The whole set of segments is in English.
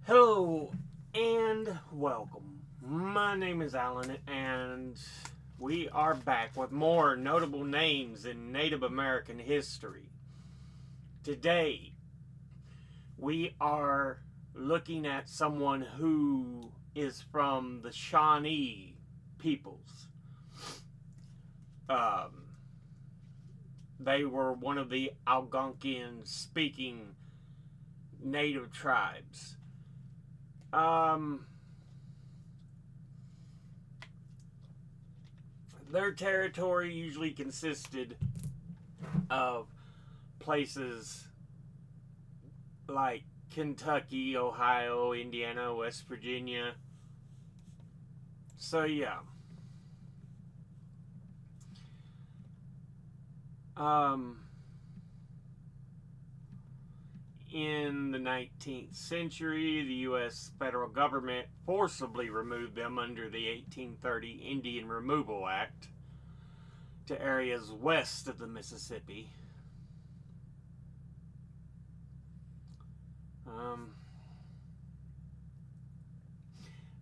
Hello and welcome. My name is Alan, and we are back with more notable names in Native American history. Today, we are looking at someone who is from the Shawnee peoples. Um, they were one of the Algonquian speaking native tribes. Um, their territory usually consisted of places like Kentucky, Ohio, Indiana, West Virginia. So, yeah. Um, in the 19th century, the U.S. federal government forcibly removed them under the 1830 Indian Removal Act to areas west of the Mississippi.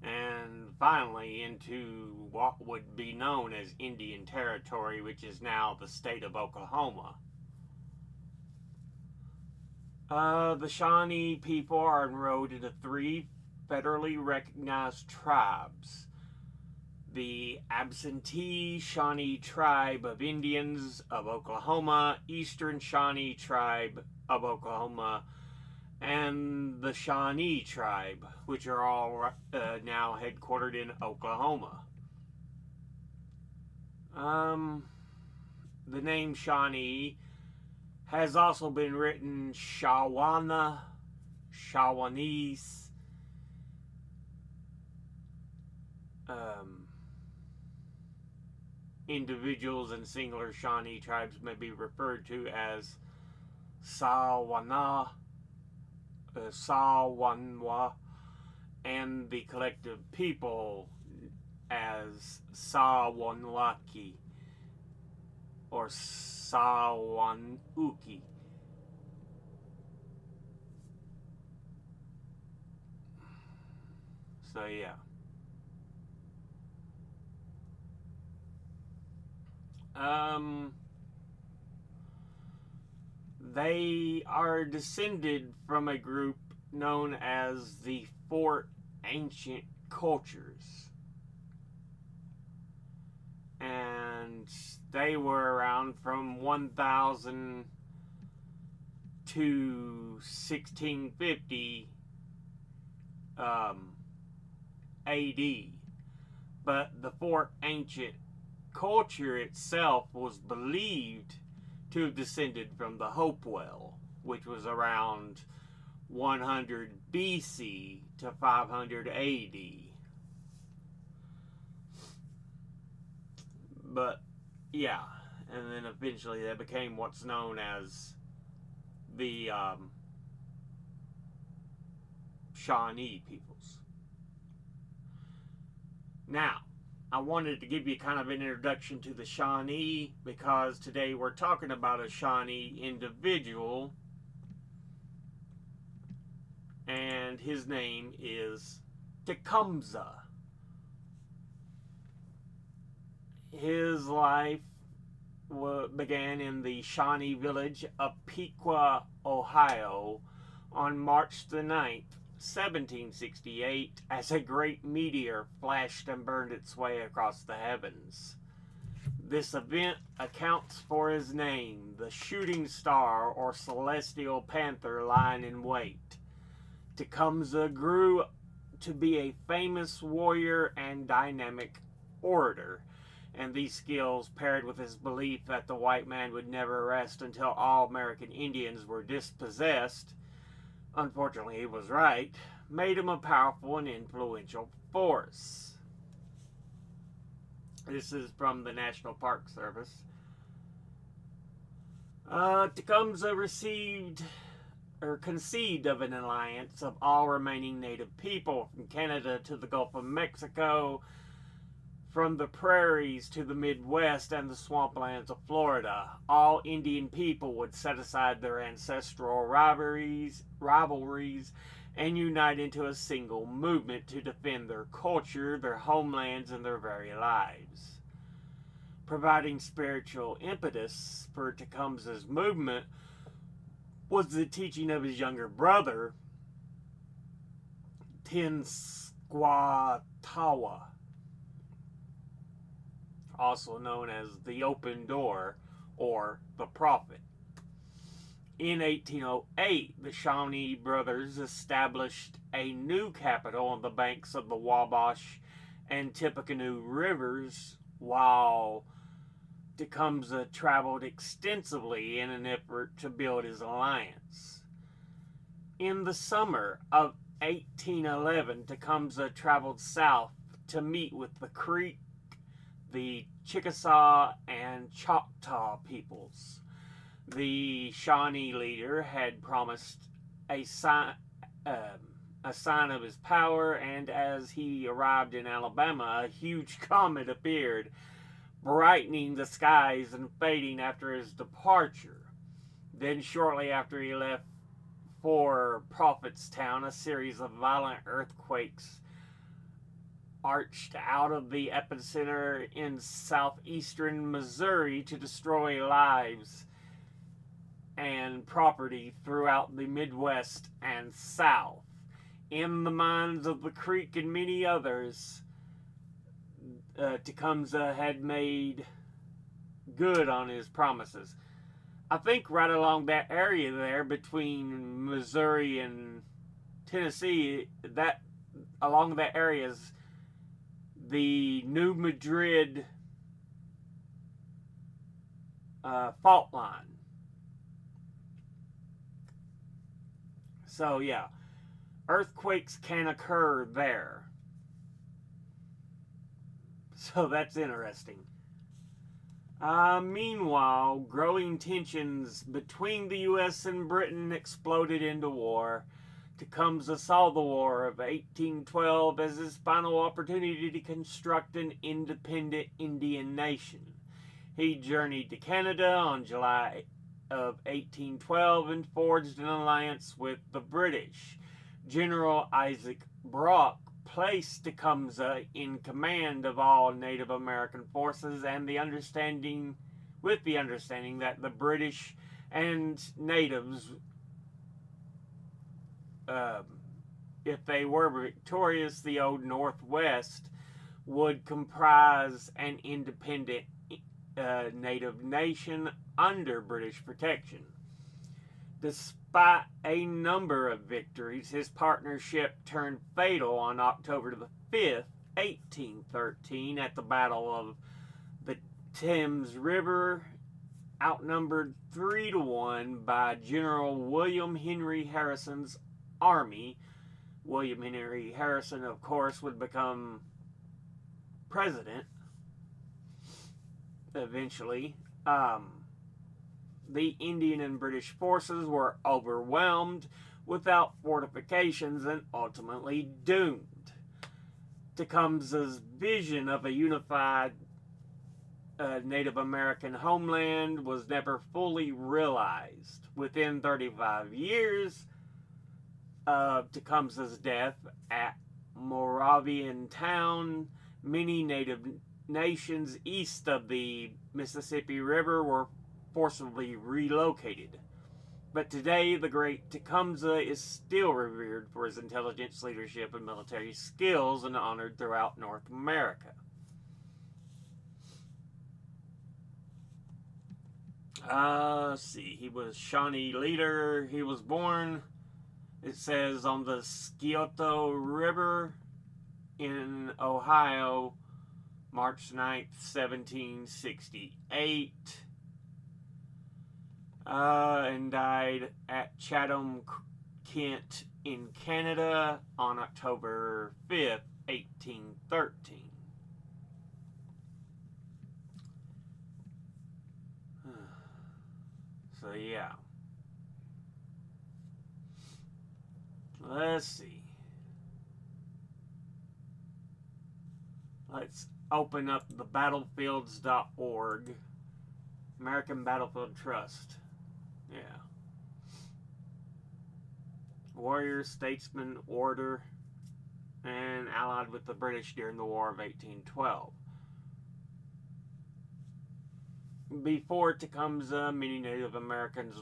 And finally into what would be known as Indian Territory, which is now the state of Oklahoma. The Shawnee people are enrolled into three federally recognized tribes: the Absentee Shawnee Tribe of Indians of Oklahoma, Eastern Shawnee Tribe of Oklahoma, and the Shawnee Tribe, which are all now headquartered in Oklahoma. The name Shawnee has also been written Shawana, Shawanese. Individuals and singular Shawnee tribes may be referred to as Sawana, Sawanwa, and the collective people as Sawanwaki or Sawanuki. So, yeah. They are descended from a group known as the Four Ancient Cultures. And they were around from 1000 to 1650 AD. But the Four Ancient Culture itself was believed to have descended from the Hopewell, which was around 100 BC to 500 AD. But, yeah, and then eventually they became what's known as the Shawnee peoples. Now, I wanted to give you kind of an introduction to the Shawnee because today we're talking about a Shawnee individual, and his name is Tecumseh. His life began in the Shawnee village of Pequea, Ohio, on March the 9th, 1768, as a great meteor flashed and burned its way across the heavens. This event accounts for his name, the shooting star or celestial panther lying in wait. Tecumseh grew to be a famous warrior and dynamic orator, and these skills, paired with his belief that the white man would never rest until all American Indians were dispossessed, unfortunately he was right, made him a powerful and influential force. This is from the National Park Service. Tecumseh conceived of an alliance of all remaining native people from Canada to the Gulf of Mexico, From the prairies to the Midwest and the swamplands of Florida, all Indian people would set aside their ancestral rivalries and unite into a single movement to defend their culture, their homelands, and their very lives. Providing spiritual impetus for Tecumseh's movement was the teaching of his younger brother, Tenskwatawa, also known as the Open Door or the Prophet. In 1808, the Shawnee brothers established a new capital on the banks of the Wabash and Tippecanoe rivers, while Tecumseh traveled extensively in an effort to build his alliance. In the summer of 1811, Tecumseh traveled south to meet with the Creek, the Chickasaw, and Choctaw peoples. The Shawnee leader had promised a sign of his power, and as he arrived in Alabama, a huge comet appeared, brightening the skies and fading after his departure. Then, shortly after he left for Prophetstown, a series of violent earthquakes arched out of the epicenter in southeastern Missouri to destroy lives and property throughout the Midwest and South. In the minds of the Creek and many others, Tecumseh had made good on his promises. I think right along that area there between Missouri and Tennessee, that along that area is the New Madrid fault line. So yeah, earthquakes can occur there. So that's interesting. Meanwhile, growing tensions between the U.S. and Britain exploded into war. Tecumseh saw the War of 1812 as his final opportunity to construct an independent Indian nation. He journeyed to Canada on July of 1812 and forged an alliance with the British. General Isaac Brock placed Tecumseh in command of all Native American forces, and the understanding that the British and natives, if they were victorious, the Old Northwest would comprise an independent native nation under British protection. Despite a number of victories, his partnership turned fatal on October the 5th, 1813, at the Battle of the Thames River, outnumbered 3-1 by General William Henry Harrison's army. William Henry Harrison, of course, would become president eventually. The Indian and British forces were overwhelmed without fortifications and ultimately doomed. Tecumseh's vision of a unified Native American homeland was never fully realized. Within 35 years of Tecumseh's death at Moravian Town, many native nations east of the Mississippi River were forcibly relocated. But today, the great Tecumseh is still revered for his intelligence, leadership, and military skills, and honored throughout North America. Let's see. He was Shawnee leader. He was born, it says, on the Scioto River in Ohio, March 9th, 1768. And died at Chatham, Kent, in Canada on October 5th, 1813. So, yeah. Let's see. open up the battlefields.org, American Battlefield Trust. Yeah. Warrior, statesman, order, and allied with the British during the War of 1812. Before Tecumseh, many Native Americans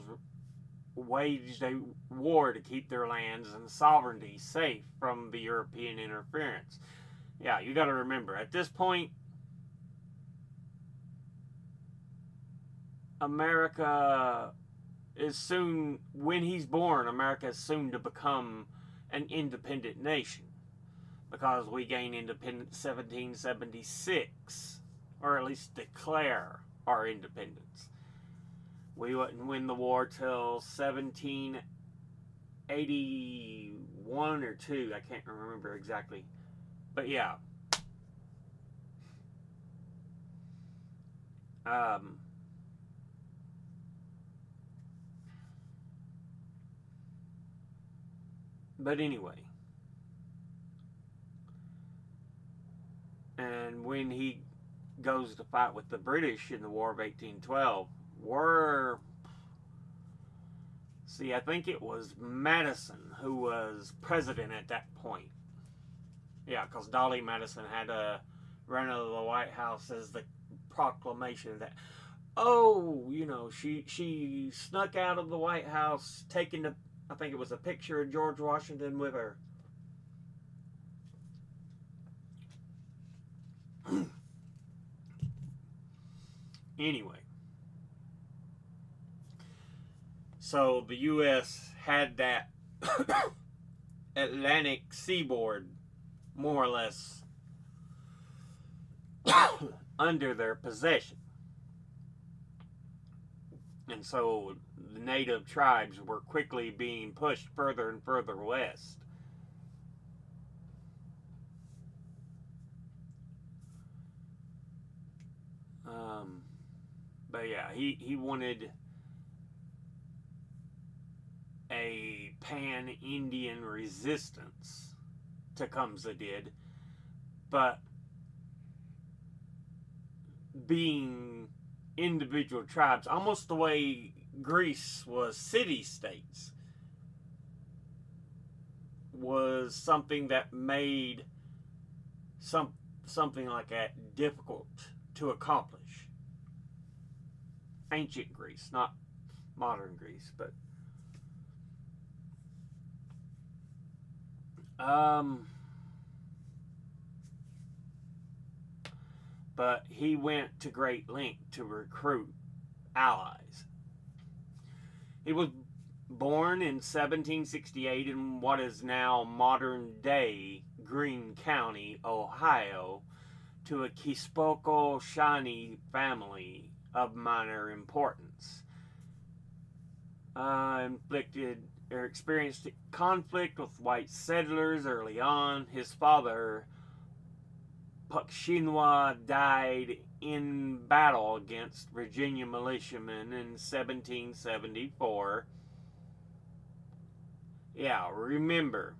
waged a war to keep their lands and sovereignty safe from the European interference. Yeah, you got to remember, at this point, America is soon, when he's born, America is soon to become an independent nation, because we gain independence 1776, or at least declare our independence. We wouldn't win the war till 1781 or 2, I can't remember exactly. But yeah. But anyway. And when he goes to fight with the British in the War of 1812, I think it was Madison who was president at that point. Yeah, because Dolly Madison had to run out of the White House as the proclamation that, she snuck out of the White House, taking I think it was a picture of George Washington with her. Anyway, so the U.S. had that Atlantic seaboard more or less under their possession. And so the native tribes were quickly being pushed further and further west. But yeah, he wanted a pan-Indian resistance, Tecumseh did, but being individual tribes, almost the way Greece was city-states, was something that made something like that difficult to accomplish. Ancient Greece, not modern Greece, but but he went to great length to recruit allies. He was born in 1768 in what is now modern-day Greene County, Ohio, to a Kispoco Shawnee family of minor importance. Experienced conflict with white settlers early on. His father, Puckshinwa, died in battle against Virginia militiamen in 1774. Yeah, remember.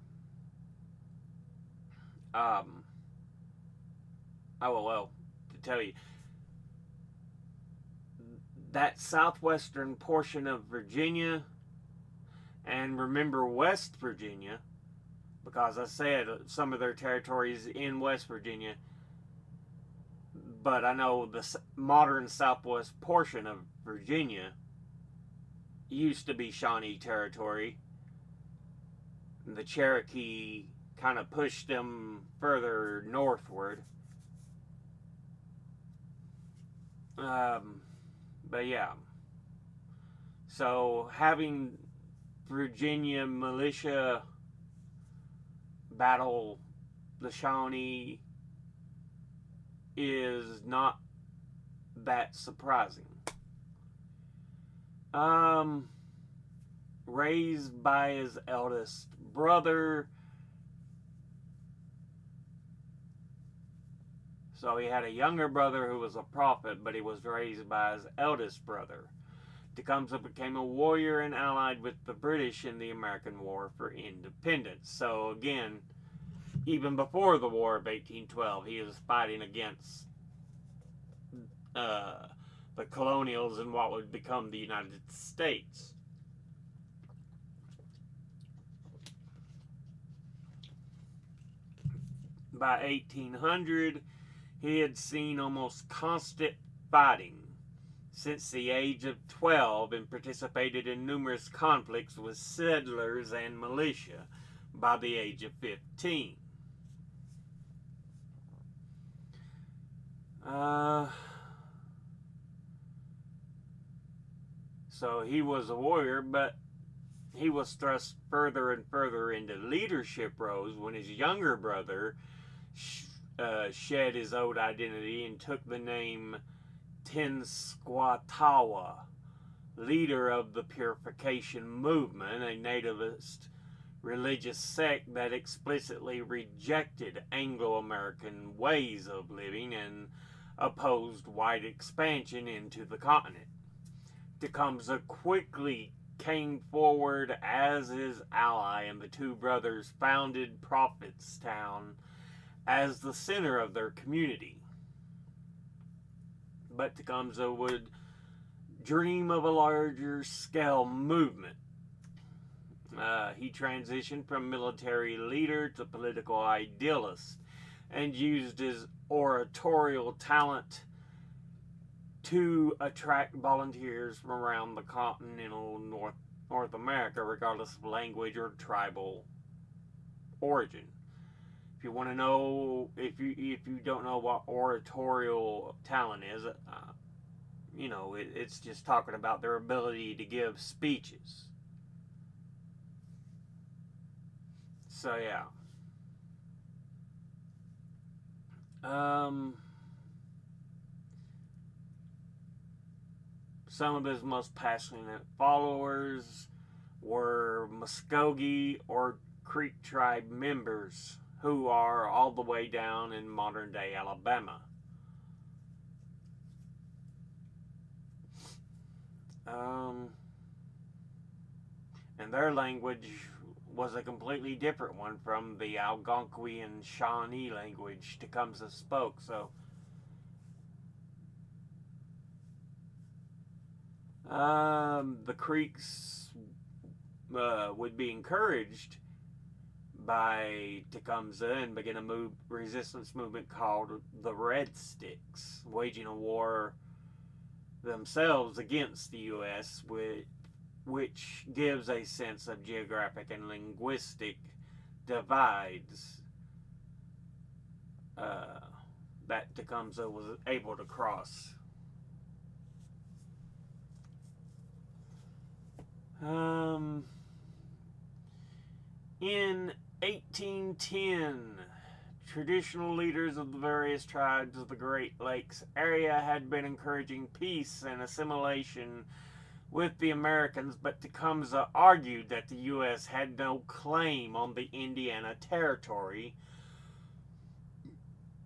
To tell you, that southwestern portion of Virginia, and remember West Virginia, because I said some of their territories in West Virginia, but I know the modern southwest portion of Virginia used to be Shawnee territory. The Cherokee kind of pushed them further northward. But yeah. So having Virginia militia battle the Shawnee is not that surprising. Raised by his eldest brother. So he had a younger brother who was a prophet, but he was raised by his eldest brother. Tecumseh became a warrior and allied with the British in the American War for Independence. So again, even before the War of 1812, he was fighting against uh, the colonials in what would become the United States. By 1800, he had seen almost constant fighting since the age of 12 and participated in numerous conflicts with settlers and militia by the age of 15. So he was a warrior, but he was thrust further and further into leadership roles when his younger brother shed his old identity and took the name Tenskwatawa, leader of the Purification Movement, a nativist religious sect that explicitly rejected Anglo-American ways of living and opposed white expansion into the continent. Tecumseh quickly came forward as his ally, and the two brothers founded Prophetstown as the center of their community. But Tecumseh would dream of a larger scale movement. He transitioned from military leader to political idealist and used his oratorial talent to attract volunteers from around the continental North America, regardless of language or tribal origin. If you want to know, if you don't know what oratorial talent is, it's just talking about their ability to give speeches. So yeah. Some of his most passionate followers were Muskogee or Creek tribe members who are all the way down in modern day Alabama. And their language was a completely different one from the Algonquian Shawnee language Tecumseh spoke. So the Creeks would be encouraged by Tecumseh and begin a resistance movement called the Red Sticks, waging a war themselves against the U.S., which gives a sense of geographic and linguistic divides that Tecumseh was able to cross. In 1810, traditional leaders of the various tribes of the Great Lakes area had been encouraging peace and assimilation with the Americans, but Tecumseh argued that the U.S. had no claim on the Indiana Territory,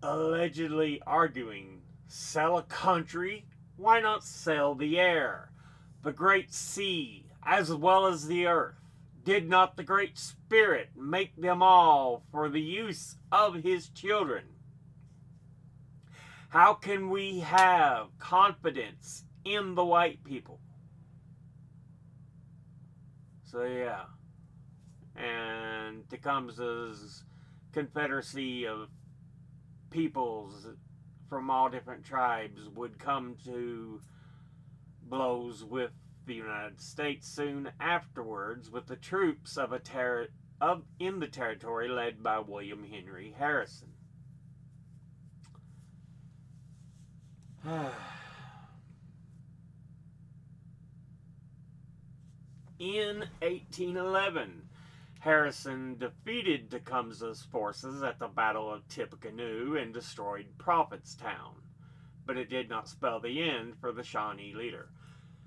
allegedly arguing, sell a country? Why not sell the air, the great sea, as well as the earth? Did not the Great Spirit make them all for the use of his children? How can we have confidence in the white people? So yeah, and Tecumseh's confederacy of peoples from all different tribes would come to blows with the United States soon afterwards, with the troops in the territory led by William Henry Harrison. In 1811, Harrison defeated Tecumseh's forces at the Battle of Tippecanoe and destroyed Prophetstown, but it did not spell the end for the Shawnee leader.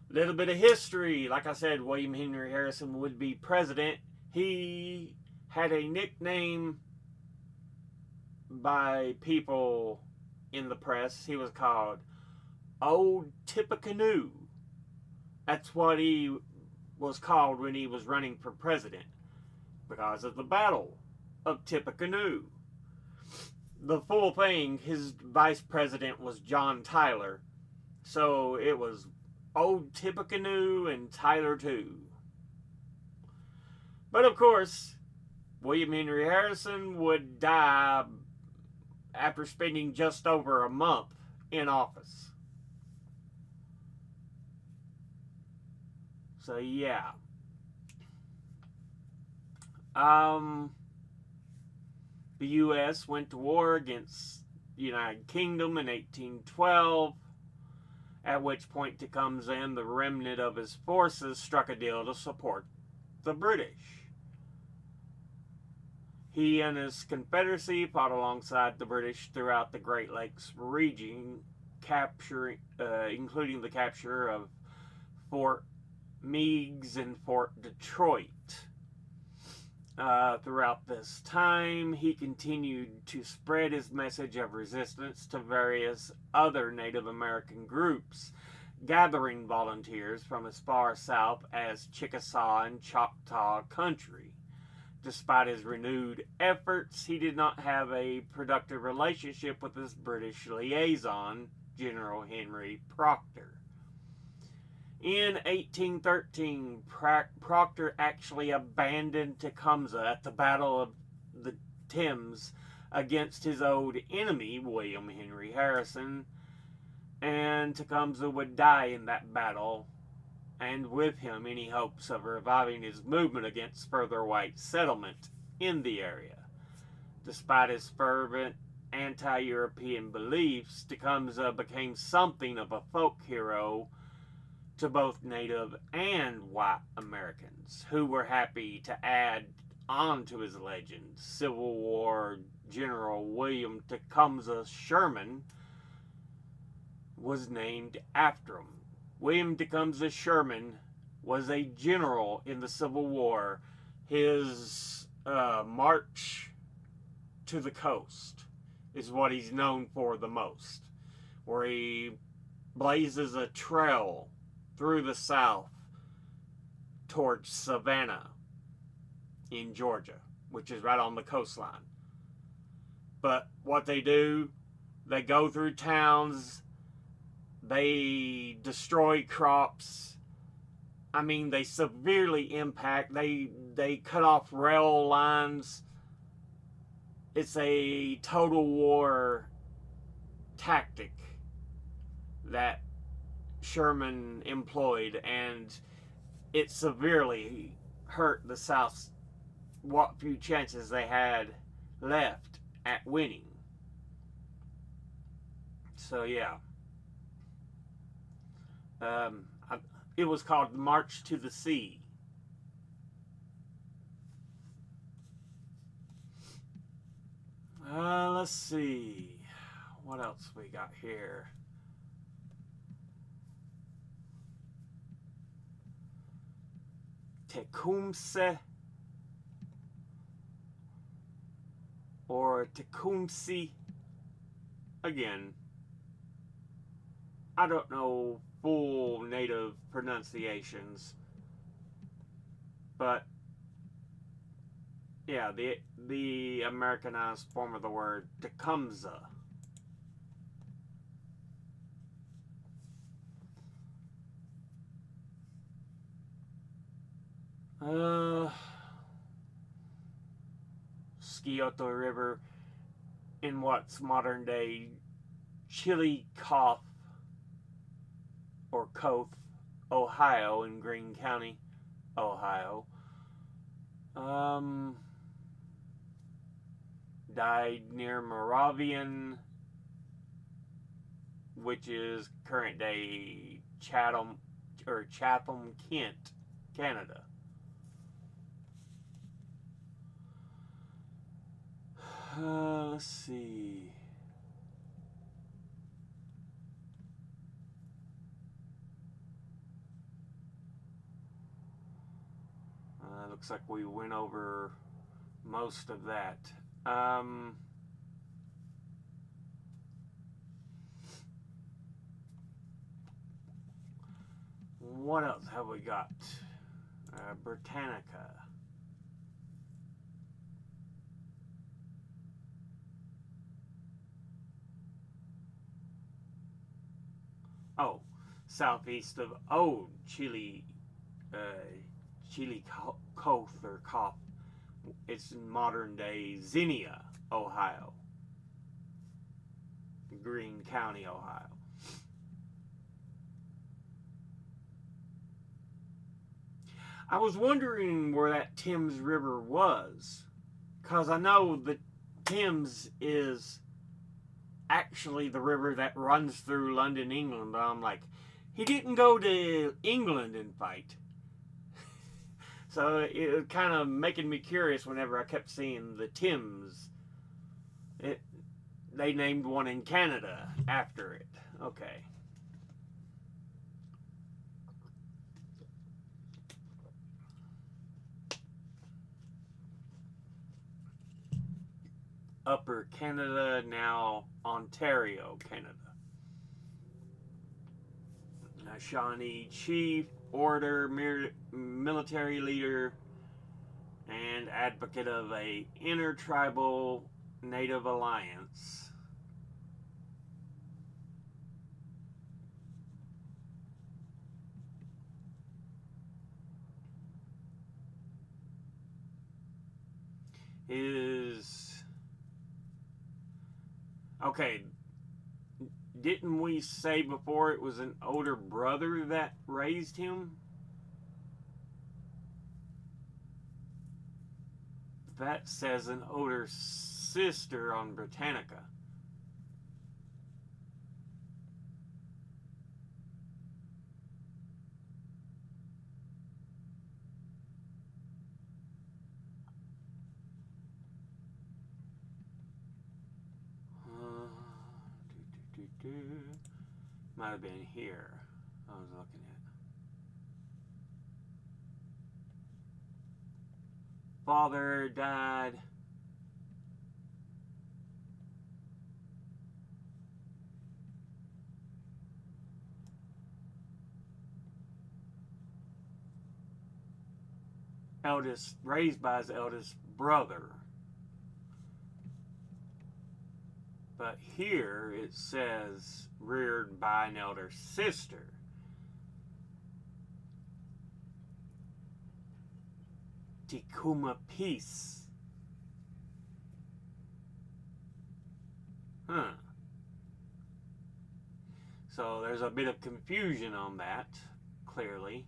Little bit of history. Like I said, William Henry Harrison would be president. He had a nickname by people in the press. He was called Old Tippecanoe. That's what he was called when he was running for president, because of the battle of Tippecanoe. The full thing, his vice president was John Tyler. So it was old Tippecanoe and Tyler too. But of course, William Henry Harrison would die after spending just over a month in office. So yeah. The U.S. went to war against the United Kingdom in 1812, at which point Tecumseh and the remnant of his forces struck a deal to support the British. He and his Confederacy fought alongside the British throughout the Great Lakes region, including the capture of Fort Meigs and Fort Detroit. Throughout this time, he continued to spread his message of resistance to various other Native American groups, gathering volunteers from as far south as Chickasaw and Choctaw country. Despite his renewed efforts, he did not have a productive relationship with his British liaison, General Henry Proctor. In 1813, Proctor actually abandoned Tecumseh at the Battle of the Thames against his old enemy, William Henry Harrison, and Tecumseh would die in that battle, and with him any hopes of reviving his movement against further white settlement in the area. Despite his fervent anti-European beliefs, Tecumseh became something of a folk hero to both Native and white Americans, who were happy to add on to his legend. Civil War General William Tecumseh Sherman was named after him. William Tecumseh Sherman was a general in the Civil War. His march to the coast is what he's known for the most, where he blazes a trail through the South towards Savannah in Georgia, which is right on the coastline. But what they do, they go through towns, they destroy crops. I mean, they severely impact, they cut off rail lines. It's a total war tactic that Sherman employed, and it severely hurt the South's what few chances they had left at winning. So yeah, it was called March to the Sea. Let's see what else we got here. Tecumseh or Tecumseh. Again, I don't know full native pronunciations, but yeah, the Americanized form of the word Tecumseh. Scioto River in what's modern day Chillicothe or Coth, Ohio, in Greene County, Ohio. Died near Moravian, which is current day Chatham, Kent, Canada. Let's see. Looks like we went over most of that. What else have we got? Britannica. Oh, southeast of Old Chili, Chillicothe or Cough. It's in modern day Xenia, Ohio, Greene County, Ohio. I was wondering where that Thames River was, because I know the Thames is actually the river that runs through London, England, but I'm like, he didn't go to England and fight. So it was kind of making me curious whenever I kept seeing the Thames. It, they named one in Canada after it. Okay. Upper Canada, now Ontario, Canada. A Shawnee chief, orator, military leader, and advocate of a intertribal native alliance. Is okay. Didn't we say before it was an older brother that raised him? That says an older sister on Britannica. Might have been here. I was looking at. Father died. Raised by his eldest brother. But here it says reared by an elder sister. Tecumseh. Huh. So there's a bit of confusion on that, clearly.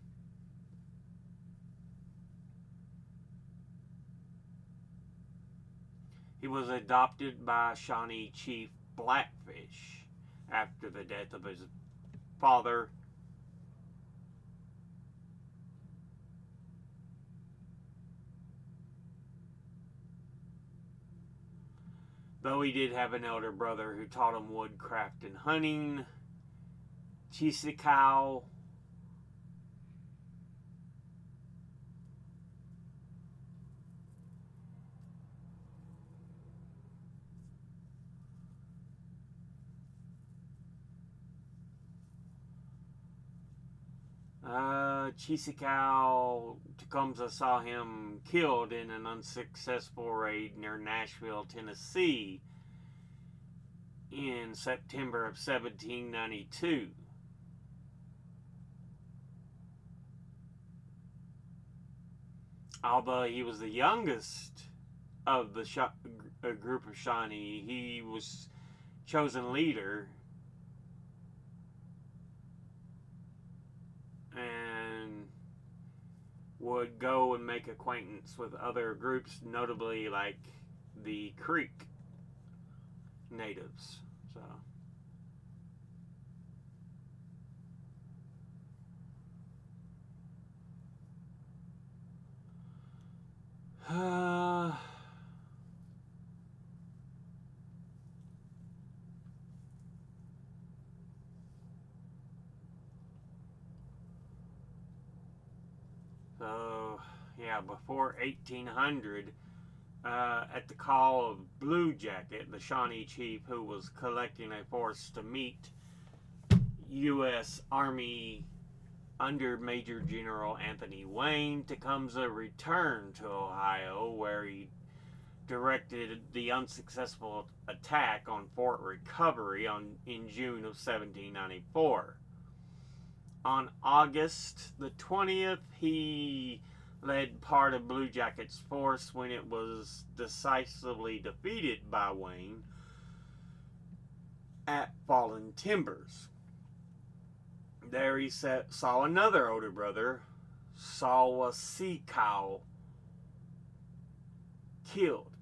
He was adopted by Shawnee chief Blackfish after the death of his father. Though he did have an elder brother who taught him woodcraft and hunting. Chisikau. Chisikau Tecumseh saw him killed in an unsuccessful raid near Nashville, Tennessee in September of 1792. Although he was the youngest of the group of Shawnee, he was chosen leader and would go and make acquaintance with other groups, notably like the Creek natives. So so yeah, before 1800, at the call of Blue Jacket, the Shawnee chief who was collecting a force to meet U.S. Army under Major General Anthony Wayne, Tecumseh returned to Ohio, where he directed the unsuccessful attack on Fort Recovery in June of 1794. On August the 20th, he led part of Blue Jackets' force when it was decisively defeated by Wayne at Fallen Timbers. There he saw another older brother, Sawasikau, killed.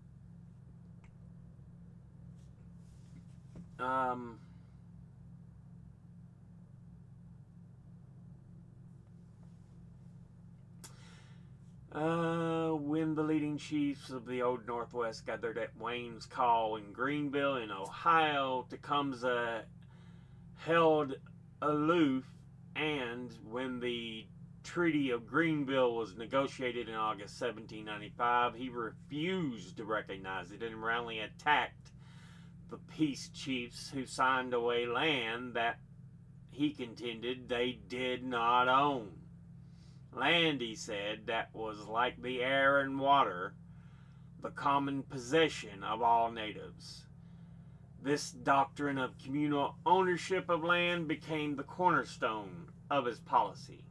When the leading chiefs of the Old Northwest gathered at Wayne's call in Greenville in Ohio, Tecumseh held aloof, and when the Treaty of Greenville was negotiated in August 1795, he refused to recognize it and roundly attacked the peace chiefs who signed away land that he contended they did not own. Land, he said, that was like the air and water, the common possession of all natives. This doctrine of communal ownership of land became the cornerstone of his policy.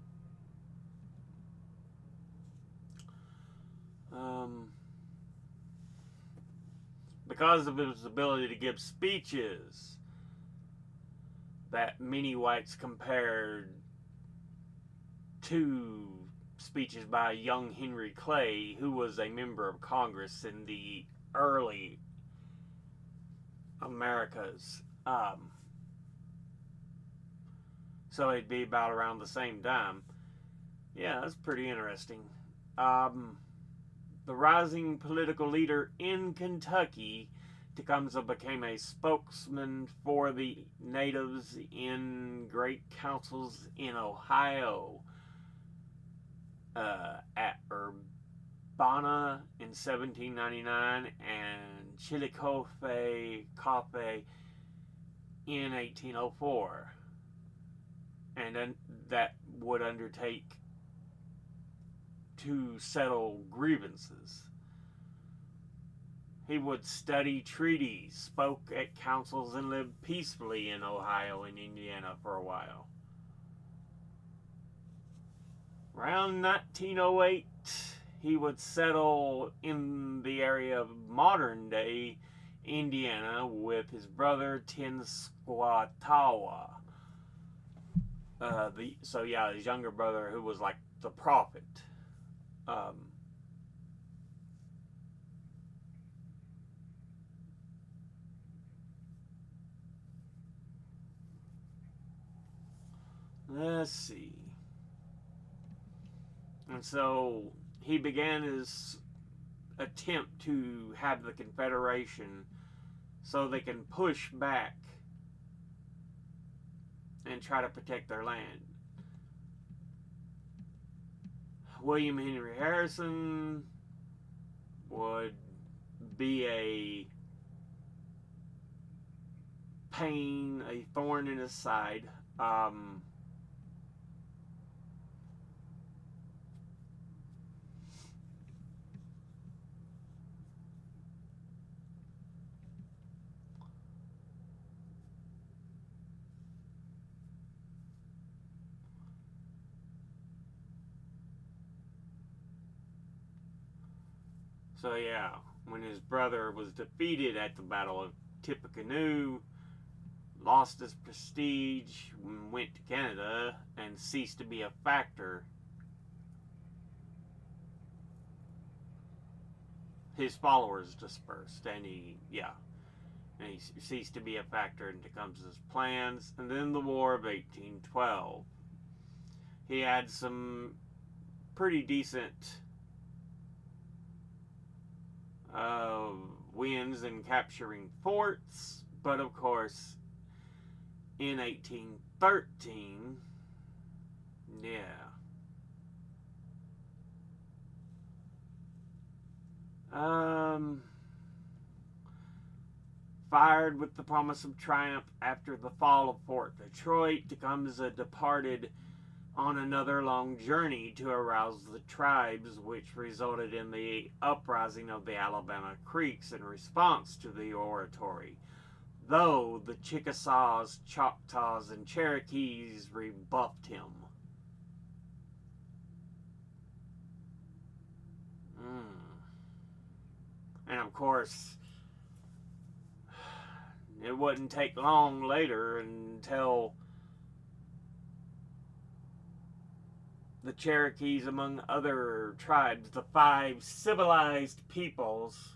Because of his ability to give speeches that many whites compared to speeches by young Henry Clay, who was a member of Congress in the early Americas. So it'd be about around the same time. Yeah, that's pretty interesting. The rising political leader in Kentucky, Tecumseh became a spokesman for the natives in great councils in Ohio, at Urbana in 1799 and Chillicothe in 1804, and then that would undertake to settle grievances. He would study treaties, spoke at councils, and lived peacefully in Ohio and Indiana for a while. Around 1908, he would settle in the area of modern-day Indiana with his brother Tenskwatawa. His younger brother, who was like the prophet. Let's see. And so he began his attempt to have the Confederation so they can push back and try to protect their land. William Henry Harrison would be a pain, a thorn in his side. So yeah, when his brother was defeated at the Battle of Tippecanoe, lost his prestige, went to Canada, and ceased to be a factor, his followers dispersed, and he ceased to be a factor in Tecumseh's plans. And then the War of 1812. He had some pretty decent wins in capturing forts, but of course, in 1813, fired with the promise of triumph after the fall of Fort Detroit, Tecumseh departed on another long journey to arouse the tribes, which resulted in the uprising of the Alabama Creeks in response to the oratory. though the Chickasaws, Choctaws, and Cherokees rebuffed him. And of course, it wouldn't take long later until the Cherokees, among other tribes, the 5 civilized peoples,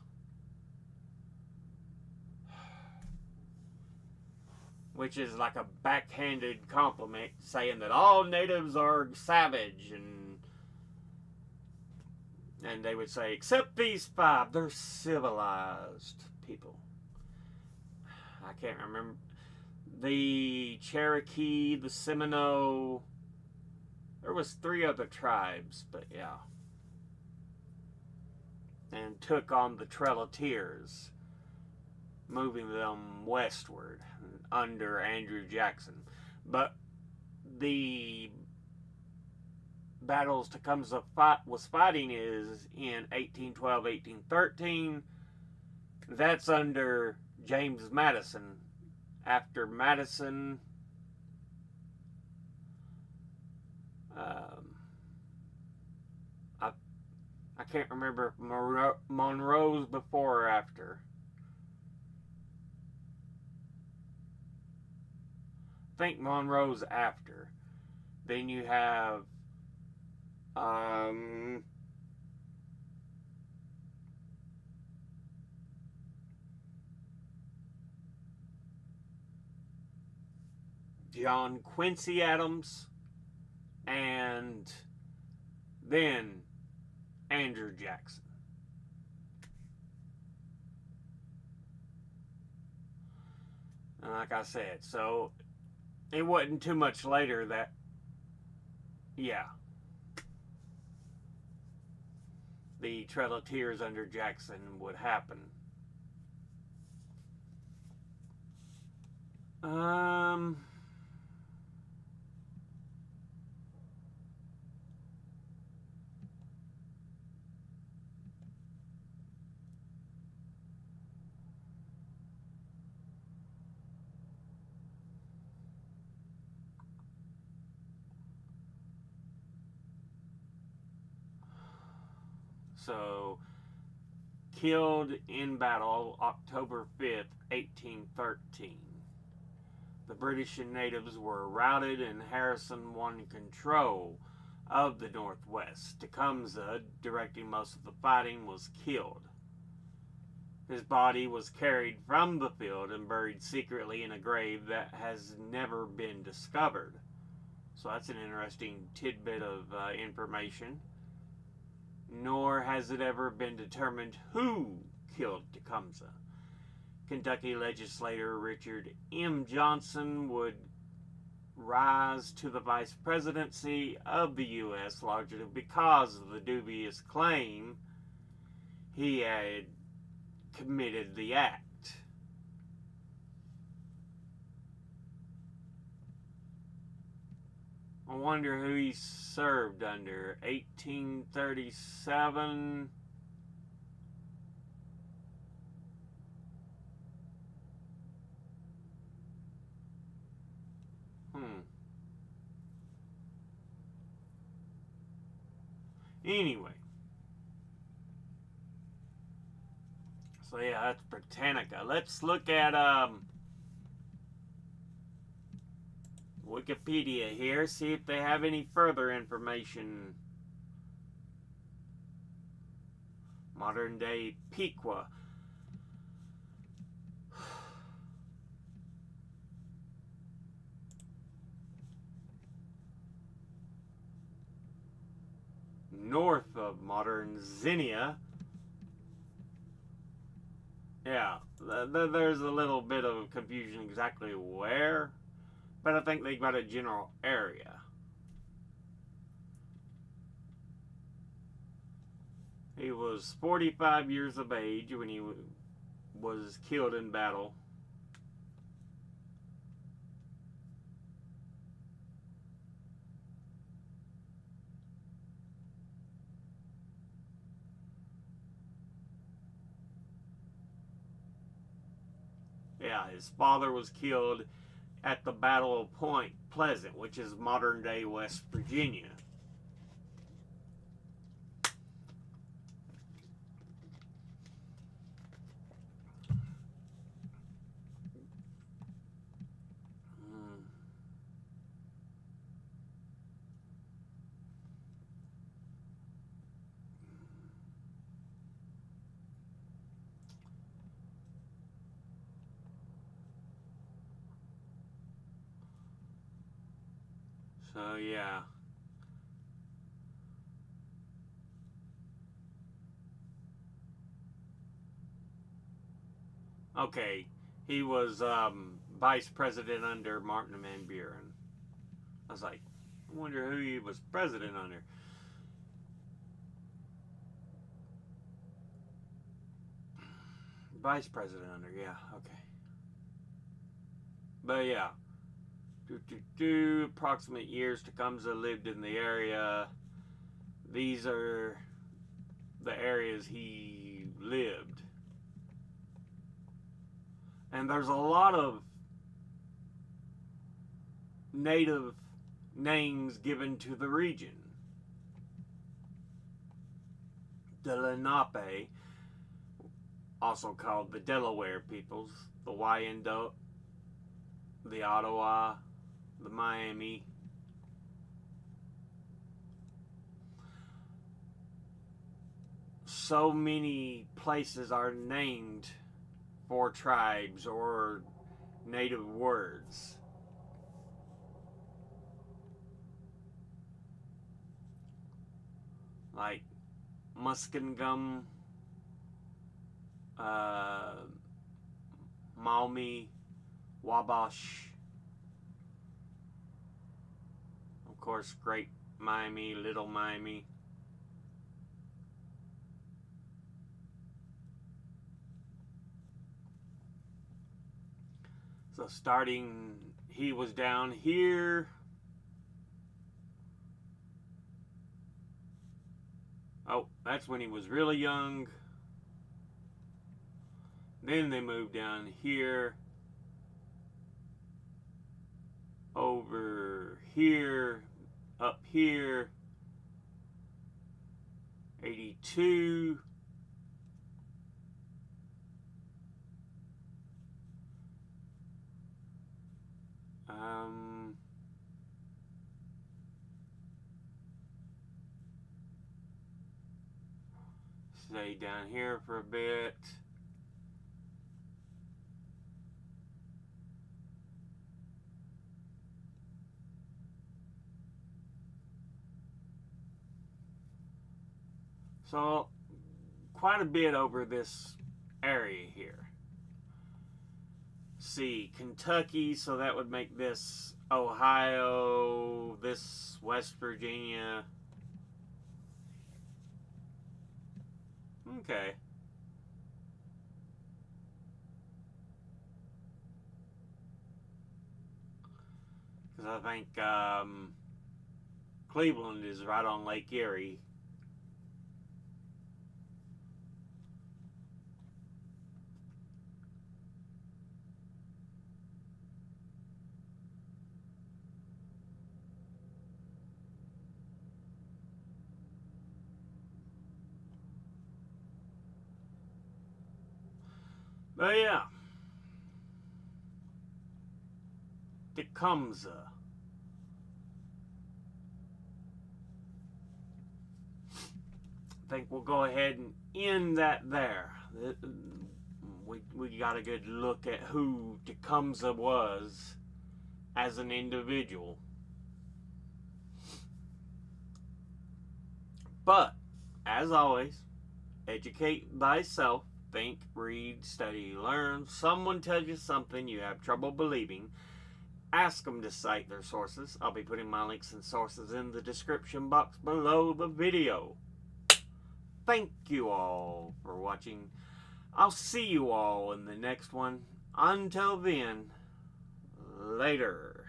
which is like a backhanded compliment saying that all natives are savage, and they would say, except these 5, they're civilized people. I can't remember. The Cherokee, the Seminole, there was 3 other tribes, but yeah. And took on the Trail of Tears, moving them westward under Andrew Jackson. But the battles Tecumseh was fighting is in 1812, 1813. That's under James Madison. After Madison, I can't remember if Monroe's before or after. I think Monroe's after. Then you have John Quincy Adams, and then Andrew Jackson. And like I said, so it wasn't too much later that, yeah, the Trail of Tears under Jackson would happen. So, killed in battle October 5th, 1813. The British and natives were routed and Harrison won control of the Northwest. Tecumseh, directing most of the fighting, was killed. His body was carried from the field and buried secretly in a grave that has never been discovered. So that's an interesting tidbit of information. Nor has it ever been determined who killed Tecumseh. Kentucky legislator Richard M. Johnson would rise to the vice presidency of the U.S. largely because of the dubious claim he had committed the act. I wonder who he served under. 1837. Anyway. So yeah, that's Britannica. Let's look at Wikipedia here, see if they have any further information. Modern day Pequot. North of modern Xenia. Yeah, there's a little bit of confusion exactly where, but I think they got a general area. He was 45 years of age when he was killed in battle. Yeah, his father was killed at the Battle of Point Pleasant, which is modern day West Virginia. So, yeah. Okay, he was vice president under Martin Van Buren. I was like, I wonder who he was president under. Vice president under, yeah, okay. But yeah, approximate years Tecumseh lived in the area. These are the areas he lived. And there's a lot of native names given to the region. The Lenape, also called the Delaware peoples, the Wyandotte, the Ottawa, the Miami. So many places are named for tribes or native words. Like Muskingum, Maumee, Wabash, of course, Great Miami, Little Miami. So starting, he was down here. Oh, that's when he was really young. Then they moved down here, over here, up here, 82. Stay down here for a bit. So, quite a bit over this area here. See, Kentucky, so that would make this Ohio, this West Virginia. Okay. Because I think Cleveland is right on Lake Erie. But yeah, Tecumseh. I think we'll go ahead and end that there. We got a good look at who Tecumseh was as an individual. But, as always, educate thyself. Think, read, study, learn. Someone tells you something you have trouble believing. Ask them to cite their sources. I'll be putting my links and sources in the description box below the video. Thank you all for watching. I'll see you all in the next one. Until then, later.